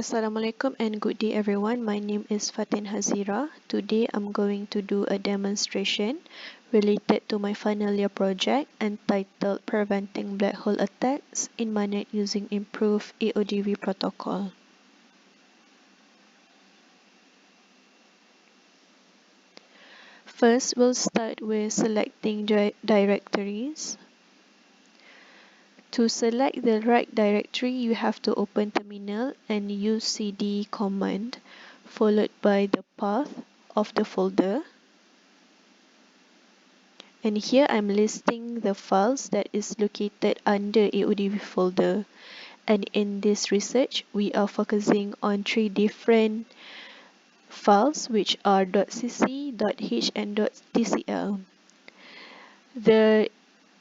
Assalamualaikum and good day everyone. My name is Fatin Hazirah. Today I'm going to do a demonstration related to my final year project entitled Preventing Black Hole Attacks in MANET using Improved AODV Protocol. First, we'll start with selecting directories. To select the right directory, you have to open terminal and use cd command followed by the path of the folder. And here I'm listing the files that is located under AODV folder. And in this research, we are focusing on 3 different files which are .cc, .h and .tcl. The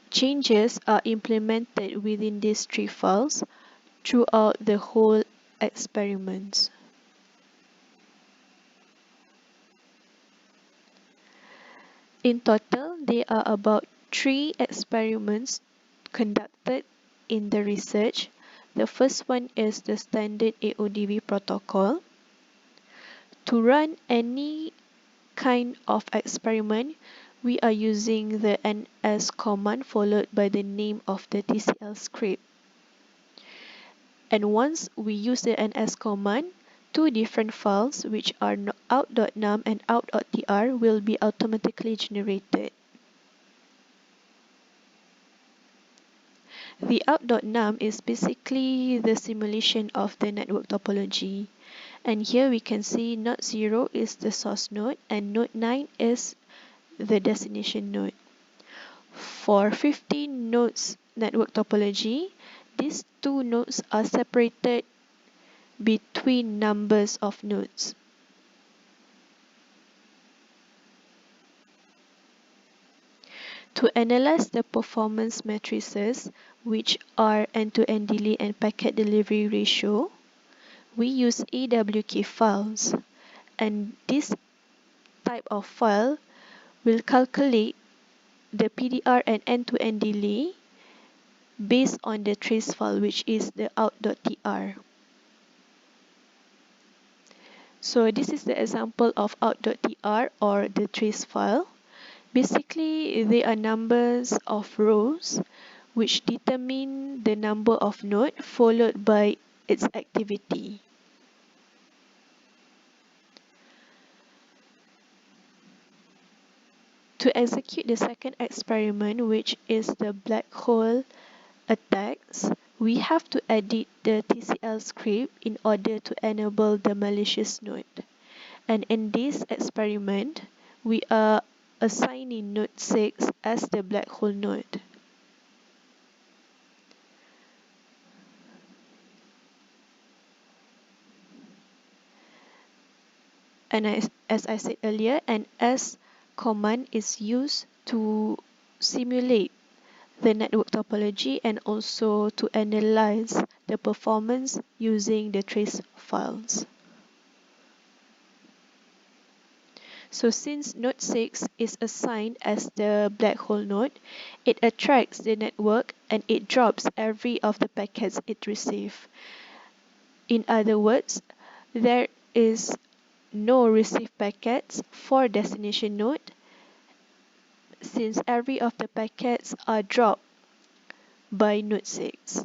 changes are implemented within these 3 files throughout the whole experiments. In total, there are about 3 experiments conducted in the research. The first one is the standard AODV protocol. To run any kind of experiment, we are using the ns command followed by the name of the TCL script. And once we use the ns command, 2 different files which are out.num and out.tr will be automatically generated. The out.num is basically the simulation of the network topology. And here we can see node 0 is the source node and node 9 is the destination node. For 15 nodes network topology, these 2 nodes are separated between numbers of nodes. To analyze the performance matrices, which are end-to-end delay and packet delivery ratio, we use AWK files, and this type of file will calculate the PDR and end-to-end delay based on the trace file, which is the out.tr. So this is the example of out.tr or the trace file. Basically, they are numbers of rows which determine the number of nodes followed by its activity. To execute the second experiment, which is the black hole attacks, we have to edit the TCL script in order to enable the malicious node. And in this experiment, we are assigning node 6 as the black hole node. And as I said earlier, an S command is used to simulate the network topology and also to analyze the performance using the trace files. So since node 6 is assigned as the black hole node, it attracts the network and it drops every of the packets it receives. In other words, there is no received packets for destination node since every of the packets are dropped by node 6.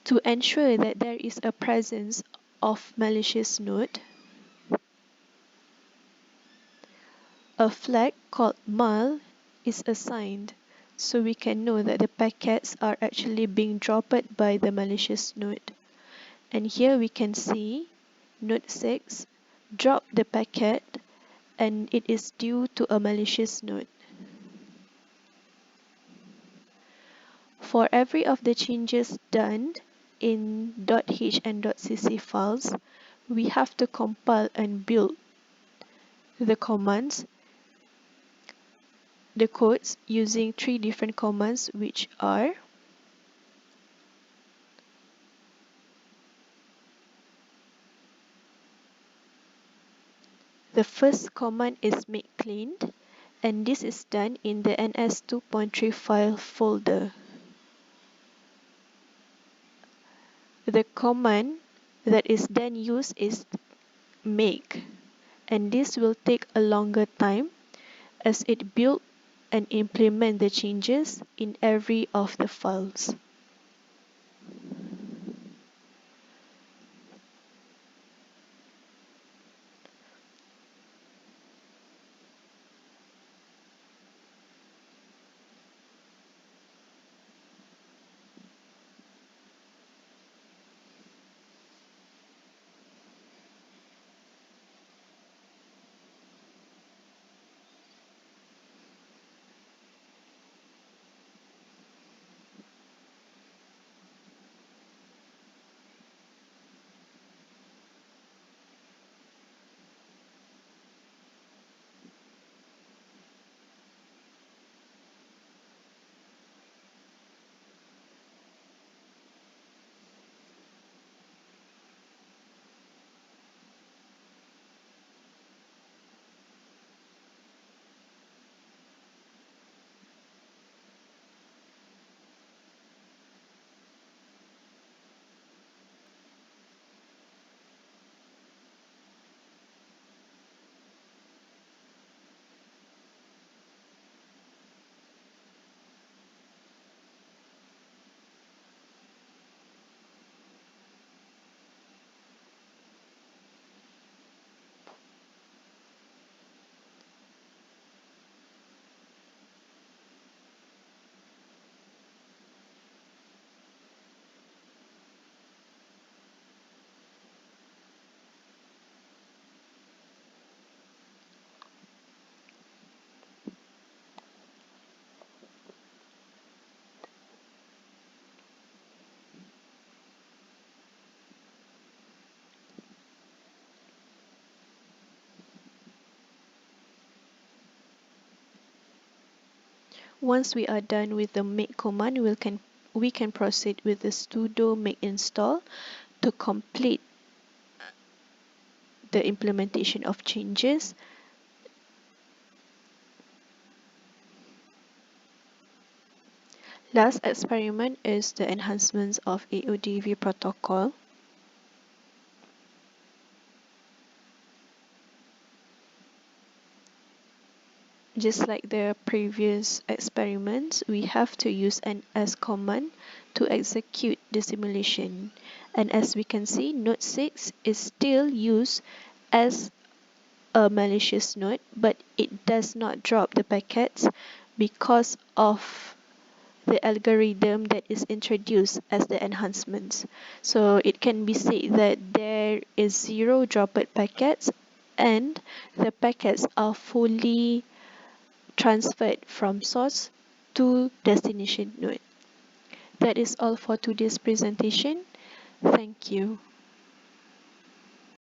To ensure that there is a presence of malicious node, a flag called mal is assigned so we can know that the packets are actually being dropped by the malicious node. And here we can see node 6 drop the packet and it is due to a malicious node. For every of the changes done in .h and .cc files, we have to compile and build the commands, the codes using 3 different commands, which are the first command is make clean, and this is done in the ns 2.3 file folder. The command that is then used is make, and this will take a longer time as it build and implement the changes in every of the files. Once we are done with the make command, we can proceed with the sudo make install to complete the implementation of changes. Last experiment is the enhancements of AODV protocol. Just like the previous experiments, we have to use an S command to execute the simulation. And as we can see, node 6 is still used as a malicious node, but it does not drop the packets because of the algorithm that is introduced as the enhancements. So it can be said that there is 0 dropped packets and the packets are fully transferred from source to destination node. That is all for today's presentation. Thank you.